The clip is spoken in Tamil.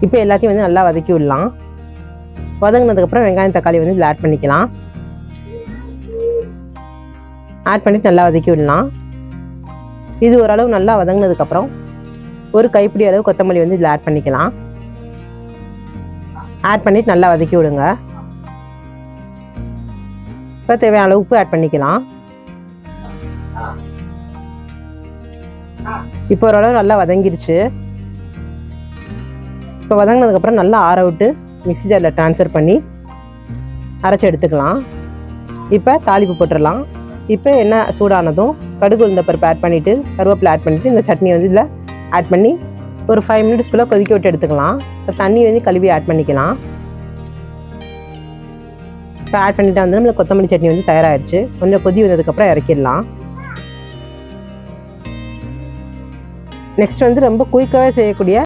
இப்போ எல்லாத்தையும் வந்து நல்லா வதக்கி விடலாம். வதங்கினதுக்கப்புறம் வெங்காயம் தக்காளி வந்து இதில் ஆட் பண்ணிக்கலாம். ஆட் பண்ணிவிட்டு நல்லா வதக்கி விடலாம். இது ஓரளவு நல்லா வதங்கினதுக்கப்புறம் ஒரு கைப்பிடி அளவு கொத்தமல்லி வந்து இதில் ஆட் பண்ணிக்கலாம். ஆட் பண்ணிவிட்டு நல்லா வதக்கி விடுங்க. இப்போ தேவையான அளவு உப்பு ஆட் பண்ணிக்கலாம். இப்போ ஓரளவு நல்லா வதங்கிருச்சு. இப்போ வதங்கினதுக்கப்புறம் நல்லா ஆற விட்டு மிக்ஸி ஜாரில் ட்ரான்ஸ்ஃபர் பண்ணி அரைச்சி எடுத்துக்கலாம். இப்போ தாளிப்பு போட்டுடலாம். இப்போ எண்ணெய் சூடானதும் கடுகு உளுந்த பருப்பு ஆட் பண்ணிவிட்டு கருவேப்பிலை ஆட் பண்ணிவிட்டு இந்த சட்னி வந்து இதில் ஆட் பண்ணி ஒரு 5 மினிட்ஸ்க்குள்ளே கொதிக்க விட்டு எடுத்துக்கலாம். இப்போ தண்ணி வந்து கழுவி ஆட் பண்ணிக்கலாம். இப்போ ஆட் பண்ணிவிட்டு வந்து நம்மளுக்கு கொத்தமல்லி சட்னி வந்து தயாராகிடுச்சு. கொஞ்சம் கொதி வந்ததுக்கப்புறம் இறக்கிடலாம். நெக்ஸ்ட் வந்து ரொம்ப குயிக்காகவே செய்யக்கூடிய